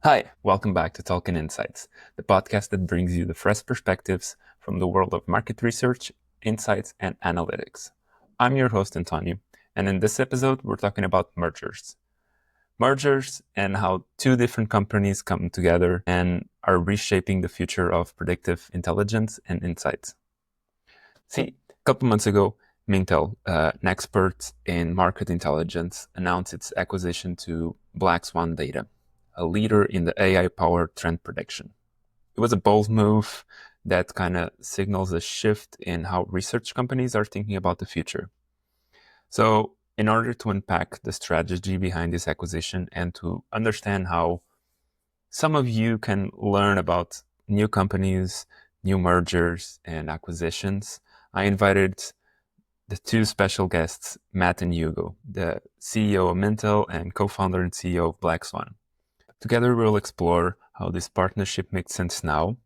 Hi, welcome back to Talking Insights, the podcast that brings you the fresh perspectives from the world of market research, insights, and analytics. I'm your host, António, and in this episode, we're talking about mergers. Mergers and how two different companies come together and are reshaping the future of predictive intelligence and insights. See, a couple months ago, Mintel, an expert in market intelligence, announced its acquisition to Black Swan Data, a leader in the AI-powered trend prediction. It was a bold move that kind of signals a shift in how research companies are thinking about the future. So, in order to unpack the strategy behind this acquisition and to understand how some of you can learn about new companies, new mergers, and acquisitions, I invited the two special guests, Matt and Hugo, the CEO of Mintel and co-founder and CEO of Black Swan. Together, we'll explore how this partnership makes sense now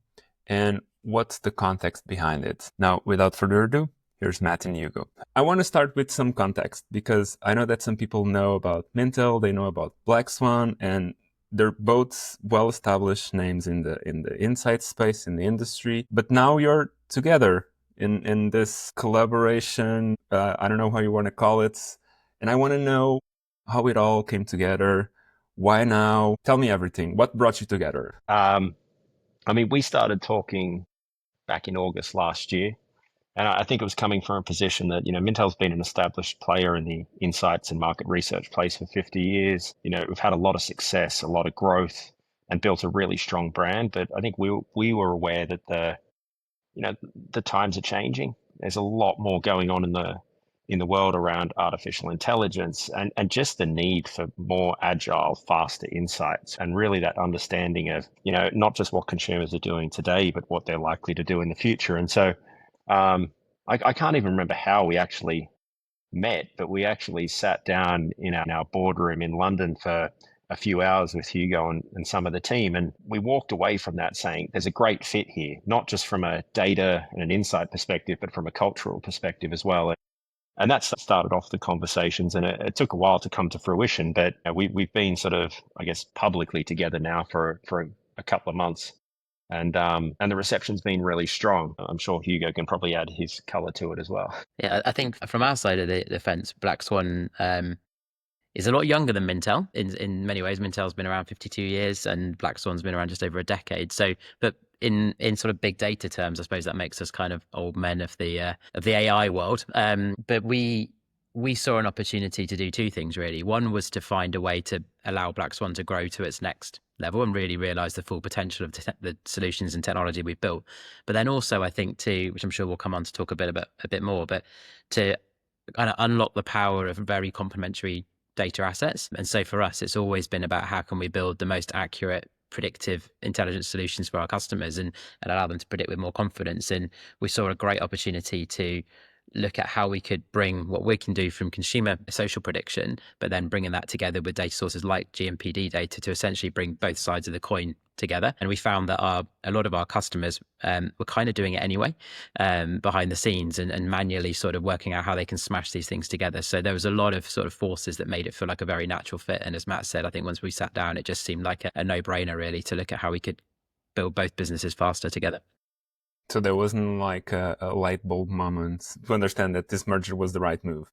and what's the context behind it. Now, without further ado, here's Matt and Hugo. I want to start with some context because I know that some people know about Mintel, they know about Black Swan, and they're both well-established names in the insight space, in the industry. But now you're together in this collaboration. I don't know how you want to call it. And I want to know how it all came together. Why now? Tell me everything. What brought you together? We started talking back in August last year, and I think it was coming from a position that, Mintel's been an established player in the insights and market research place for 50 years. We've had a lot of success, a lot of growth, and built a really strong brand. But I think we were aware that the times are changing. There's a lot more going on in the world around artificial intelligence and just the need for more agile, faster insights and really that understanding of, not just what consumers are doing today, but what they're likely to do in the future. And so I can't even remember how we actually met, but we actually sat down in our boardroom in London for a few hours with Hugo and some of the team. And we walked away from that saying there's a great fit here, not just from a data and an insight perspective, but from a cultural perspective as well. And that started off the conversations, and it took a while to come to fruition. But we've been sort of, I guess, publicly together now for a couple of months, and the reception's been really strong. I'm sure Hugo can probably add his color to it as well. Yeah, I think from our side of the fence, Black Swan is a lot younger than Mintel. In many ways, Mintel's been around 52 years, and Black Swan's been around just over a decade. So, but in sort of big data terms, I suppose that makes us kind of old men of the AI world. But we saw an opportunity to do two things really. One was to find a way to allow Black Swan to grow to its next level and really realize the full potential of the solutions and technology we've built. But then also, I think too, which I'm sure we'll come on to talk a bit more, but to kind of unlock the power of very complementary data assets. And so for us, it's always been about how can we build the most accurate predictive intelligence solutions for our customers and allow them to predict with more confidence. And we saw a great opportunity to look at how we could bring what we can do from consumer social prediction, but then bringing that together with data sources like GMPD data to essentially bring both sides of the coin together. And we found that a lot of our customers were kind of doing it anyway, behind the scenes and manually sort of working out how they can smash these things together. So there was a lot of sort of forces that made it feel like a very natural fit. And as Matt said, I think once we sat down, it just seemed like a no-brainer really to look at how we could build both businesses faster together. So there wasn't like a light bulb moment to understand that this merger was the right move.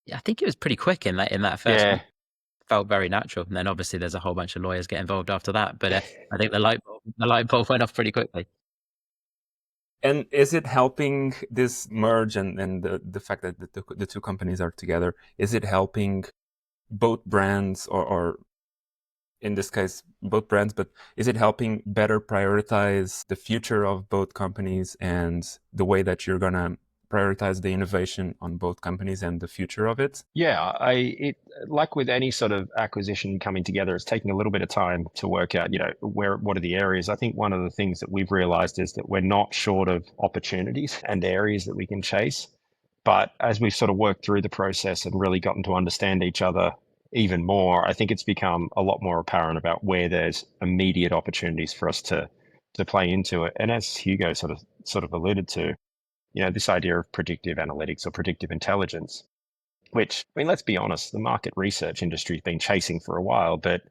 Yeah, I think it was pretty quick in that first Yeah. one. Felt very natural. And then obviously there's a whole bunch of lawyers get involved after that. But I think the light bulb went off pretty quickly. And is it helping this merge and the fact that the two companies are together? Is it helping both brands or in this case, both brands, but is it helping better prioritize the future of both companies and the way that you're going to prioritize the innovation on both companies and the future of it? Yeah, it like with any sort of acquisition coming together, it's taking a little bit of time to work out, what are the areas. I think one of the things that we've realized is that we're not short of opportunities and areas that we can chase. But as we've sort of worked through the process and really gotten to understand each other even more, I think it's become a lot more apparent about where there's immediate opportunities for us to play into it. And as Hugo sort of alluded to, this idea of predictive analytics or predictive intelligence, which, I mean, let's be honest, the market research industry has been chasing for a while, but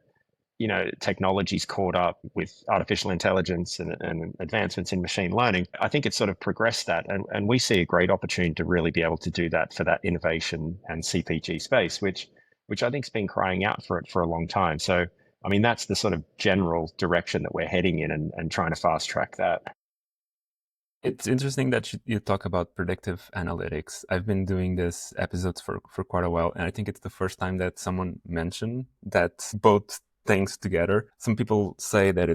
technology's caught up with artificial intelligence and advancements in machine learning, I think it's sort of progressed that. And we see a great opportunity to really be able to do that for that innovation and CPG space, which I think's been crying out for it for a long time. So, I mean, that's the sort of general direction that we're heading in and trying to fast track that. It's interesting that you talk about predictive analytics. I've been doing this episodes for quite a while, and I think it's the first time that someone mentioned that both things together. Some people say that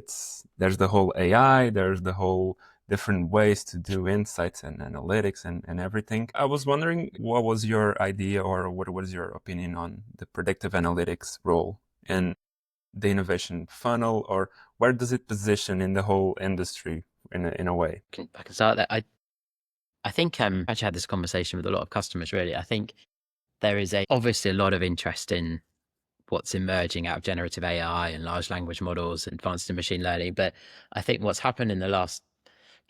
there's the whole AI, there's the whole different ways to do insights and analytics and everything. I was wondering, what was your idea or what was your opinion on the predictive analytics role in the innovation funnel, or where does it position in the whole industry in a way? I can start there. I think I actually had this conversation with a lot of customers, really. I think there is obviously a lot of interest in what's emerging out of generative AI and large language models and advanced in machine learning. But I think what's happened in the last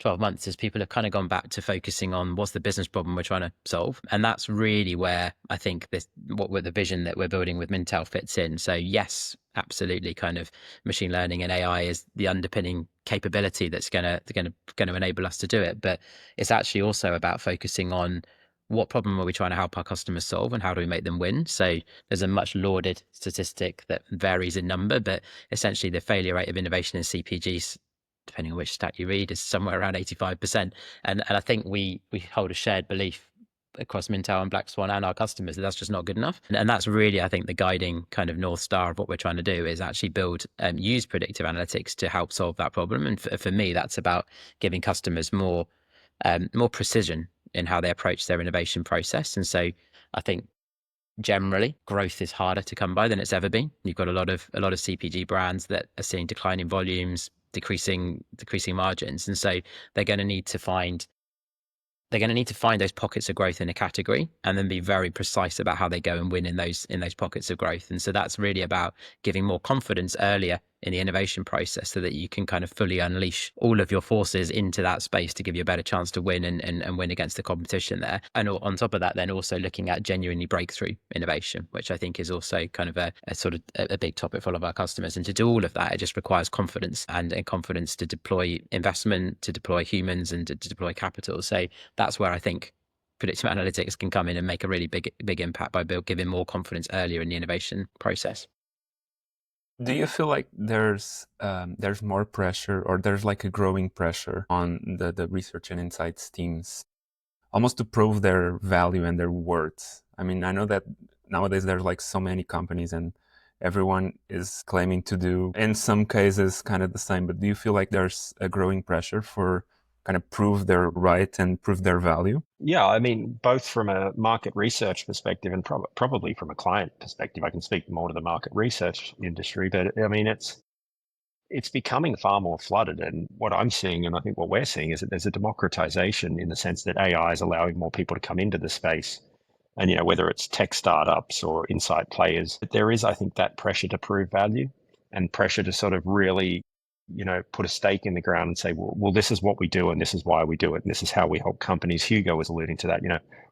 12 months is people have kind of gone back to focusing on what's the business problem we're trying to solve. And that's really where I think what the vision that we're building with Mintel fits in. So yes, absolutely, kind of machine learning and AI is the underpinning capability that's going to enable us to do it. But it's actually also about focusing on what problem are we trying to help our customers solve and how do we make them win? So there's a much lauded statistic that varies in number, but essentially the failure rate of innovation in CPGs, depending on which stat you read, is somewhere around 85%. And I think we hold a shared belief across Mintel and Black Swan and our customers that that's just not good enough. And that's really, I think, the guiding kind of North Star of what we're trying to do is actually use predictive analytics to help solve that problem. And for me, that's about giving customers more precision in how they approach their innovation process. And so I think generally growth is harder to come by than it's ever been. You've got a lot of CPG brands that are seeing declining volumes, decreasing margins, and so they're going to need to find those pockets of growth in a category and then be very precise about how they go and win in those pockets of growth. And so that's really about giving more confidence earlier in the innovation process so that you can kind of fully unleash all of your forces into that space to give you a better chance to win and win against the competition there. And on top of that, then also looking at genuinely breakthrough innovation, which I think is also kind of a sort of a big topic for all of our customers. And to do all of that, it just requires confidence and confidence to deploy investment, to deploy humans, and to deploy capital. So that's where I think predictive analytics can come in and make a really big impact by giving more confidence earlier in the innovation process. Do you feel like there's more pressure, or there's like a growing pressure on the research and insights teams almost to prove their value and their worth? I mean, I know that nowadays there's like so many companies and everyone is claiming to do, in some cases, kind of the same, but do you feel like there's a growing pressure for kind of prove their right and prove their value? Yeah, I mean, both from a market research perspective and probably from a client perspective. I can speak more to the market research industry, but I mean, it's becoming far more flooded. And what I'm seeing, and I think what we're seeing, is that there's a democratization in the sense that AI is allowing more people to come into the space. And, whether it's tech startups or insight players, there is, I think, that pressure to prove value and pressure to sort of really put a stake in the ground and say, well, this is what we do and this is why we do it. And this is how we help companies. Hugo was alluding to that,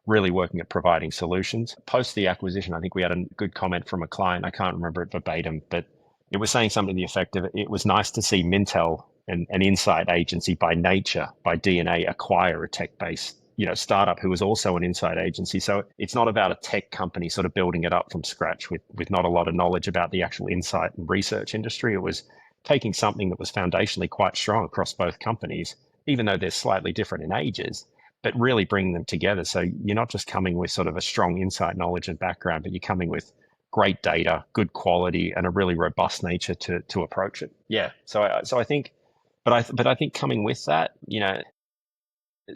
really working at providing solutions. Post the acquisition, I think we had a good comment from a client. I can't remember it verbatim, but it was saying something to the effect of, it was nice to see Mintel, an insight agency by nature, by DNA, acquire a tech-based startup who was also an insight agency. So it's not about a tech company sort of building it up from scratch with not a lot of knowledge about the actual insight and research industry. It was taking something that was foundationally quite strong across both companies, even though they're slightly different in ages, but really bringing them together. So you're not just coming with sort of a strong insight knowledge and background, but you're coming with great data, good quality, and a really robust nature to approach it. Yeah. So I think, but I think coming with that,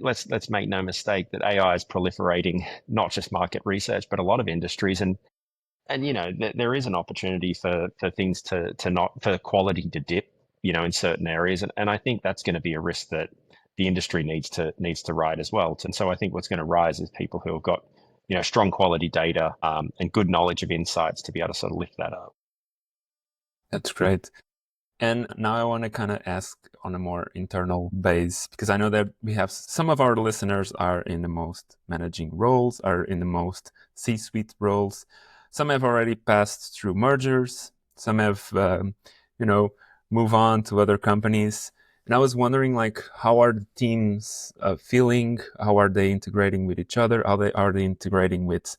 let's make no mistake that AI is proliferating not just market research, but a lot of industries. And there is an opportunity for things to not, for quality to dip, in certain areas. And I think that's going to be a risk that the industry needs to ride as well. And so I think what's going to rise is people who have got, strong quality data and good knowledge of insights to be able to sort of lift that up. That's great. And now I want to kind of ask on a more internal base, because I know that we have some of our listeners are in the most managing roles, are in the most C-suite roles. Some have already passed through mergers. Some have move on to other companies. And I was wondering, like, how are the teams feeling? How are they integrating with each other? Are they integrating with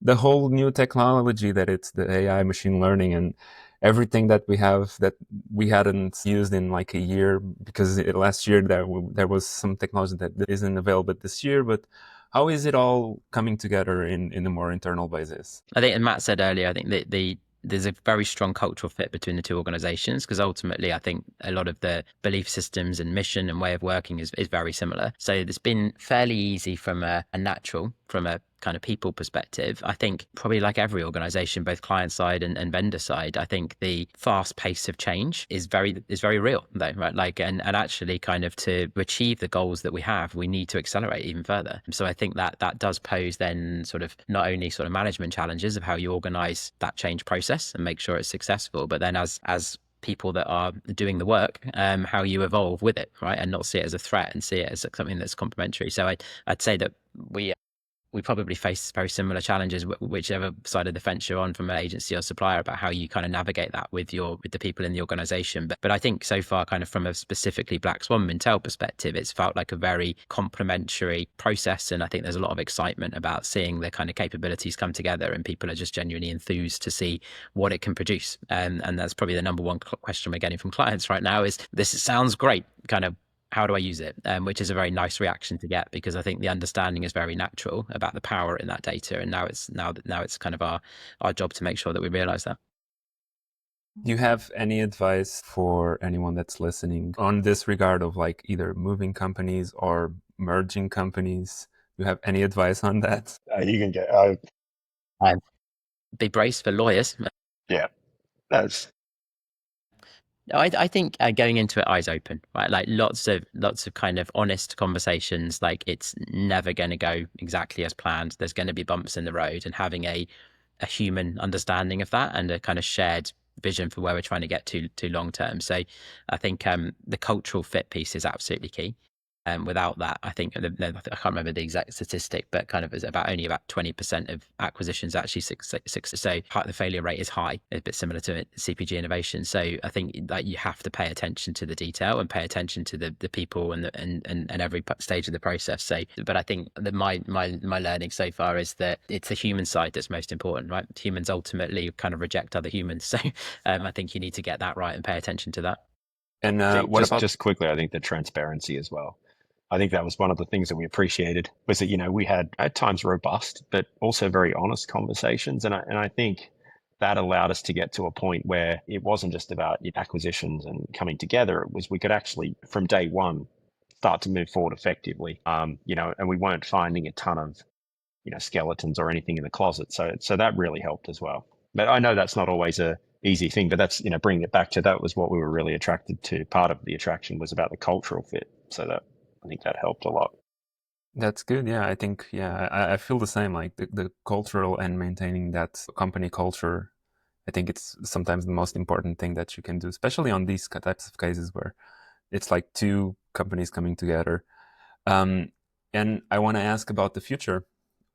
the whole new technology that it's the AI, machine learning, and everything that we have that we hadn't used in like a year, because last year there was some technology that isn't available this year. But how is it all coming together in a more internal basis? I think, and Matt said earlier, I think that there's a very strong cultural fit between the two organizations, because ultimately I think a lot of the belief systems and mission and way of working is very similar. So it's been fairly easy from a kind of people perspective. I think probably like every organization, both client side and vendor side, I think the fast pace of change is very real though, right? Like, and actually kind of to achieve the goals that we have, we need to accelerate even further. So I think that does pose then sort of not only sort of management challenges of how you organize that change process and make sure it's successful, but then as people that are doing the work, how you evolve with it, right? And not see it as a threat and see it as something that's complementary. So I'd say that we probably face very similar challenges, whichever side of the fence you're on from an agency or supplier, about how you kind of navigate that with the people in the organization. But I think so far, kind of from a specifically Black Swan Mintel perspective, it's felt like a very complementary process. And I think there's a lot of excitement about seeing the kind of capabilities come together, and people are just genuinely enthused to see what it can produce. And that's probably the number one question we're getting from clients right now is, this sounds great, kind of, how do I use it? Which is a very nice reaction to get, because I think the understanding is very natural about the power in that data, and now it's kind of our job to make sure that we realize that. Do you have any advice for anyone that's listening on this regard of like either moving companies or merging companies? Do you have any advice on that? You can get. Be braced for lawyers. Yeah, that's. I think going into it eyes open, right? Like lots of kind of honest conversations. Like, it's never going to go exactly as planned. There's going to be bumps in the road, and having a human understanding of that and a kind of shared vision for where we're trying to get to long term. So I think the cultural fit piece is absolutely key. Without that, I think I can't remember the exact statistic, but kind of is only about 20% of acquisitions actually success. So the failure rate is high, a bit similar to CPG innovation. So I think that you have to pay attention to the detail and pay attention to the people and every stage of the process. So, but I think that my learning so far is that it's the human side that's most important, right? Humans ultimately kind of reject other humans. So I think you need to get that right and pay attention to that. And just quickly, I think the transparency as well. I think that was one of the things that we appreciated, was that, we had at times robust, but also very honest conversations. And I think that allowed us to get to a point where it wasn't just about acquisitions and coming together. It was, we could actually, from day one, start to move forward effectively. And we weren't finding a ton of, skeletons or anything in the closet. So that really helped as well. But I know that's not always a easy thing, but that's, bringing it back to, that was what we were really attracted to. Part of the attraction was about the cultural fit. So that, I think that helped a lot. That's good. Yeah, I think, I feel the same. Like the cultural and maintaining that company culture, I think it's sometimes the most important thing that you can do, especially on these types of cases where it's like two companies coming together. And I want to ask about the future.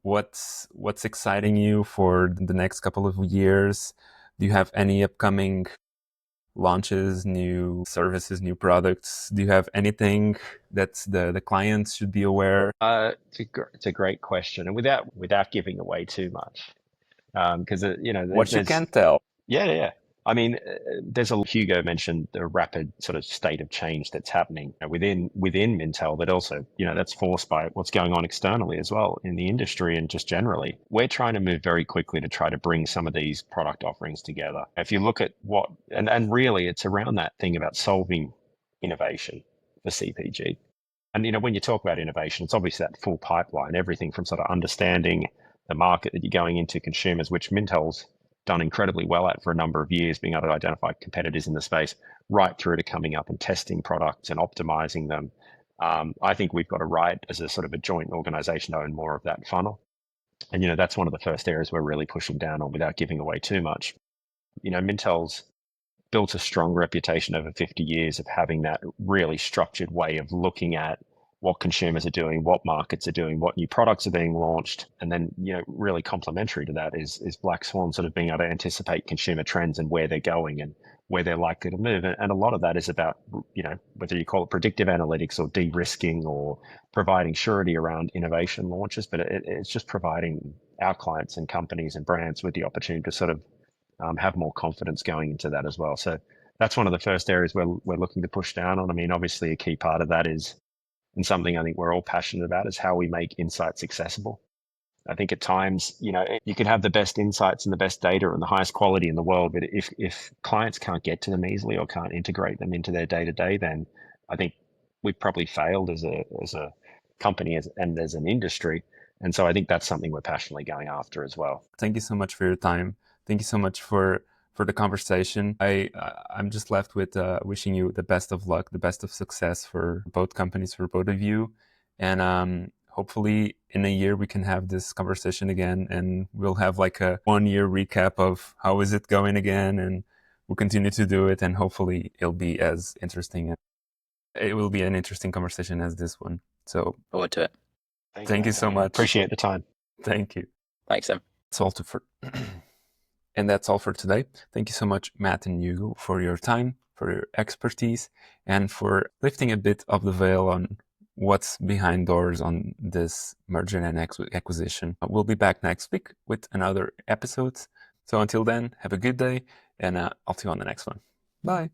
What's exciting you for the next couple of years? Do you have any upcoming launches, new services, services, do you have anything that the clients should be aware? It's a great question, and without giving away too much, because What you can tell. Yeah. I mean, there's Hugo mentioned the rapid sort of state of change that's happening within Mintel, but also, that's forced by what's going on externally as well in the industry and just generally. We're trying to move very quickly to try to bring some of these product offerings together. If you look at and really it's around that thing about solving innovation for CPG. And, when you talk about innovation, it's obviously that full pipeline, everything from sort of understanding the market that you're going into, consumers, which Mintel's done incredibly well at for a number of years, being able to identify competitors in the space, right through to coming up and testing products and optimizing them. I think we've got a right as a sort of a joint organization to own more of that funnel. And, that's one of the first areas we're really pushing down on without giving away too much. Mintel's built a strong reputation over 50 years of having that really structured way of looking at what consumers are doing, what markets are doing, what new products are being launched. And then, really complementary to that is Black Swan sort of being able to anticipate consumer trends and where they're going and where they're likely to move. And a lot of that is about, whether you call it predictive analytics or de-risking or providing surety around innovation launches, but it's just providing our clients and companies and brands with the opportunity to sort of have more confidence going into that as well. So that's one of the first areas where we're looking to push down on. I mean, obviously a key part of that is, and something I think we're all passionate about, is how we make insights accessible. I think at times, you could have the best insights and the best data and the highest quality in the world, but if clients can't get to them easily or can't integrate them into their day-to-day, then I think we've probably failed as a company and as an industry. And so I think that's something we're passionately going after as well. Thank you so much for your time. Thank you so much for the conversation. I'm just left with wishing you the best of luck, the best of success for both companies, for both of you. And hopefully in a year we can have this conversation again, and we'll have like a 1-year recap of how is it going again, and we'll continue to do it, and hopefully it'll be as interesting. It will be an interesting conversation as this one. So Forward to it. Thank you so much. Appreciate the time. Thank you. Thanks, Sam. And that's all for today. Thank you so much, Matt and Hugo, for your time, for your expertise, and for lifting a bit of the veil on what's behind doors on this merger and acquisition. We'll be back next week with another episode. So until then, have a good day, and I'll see you on the next one. Bye.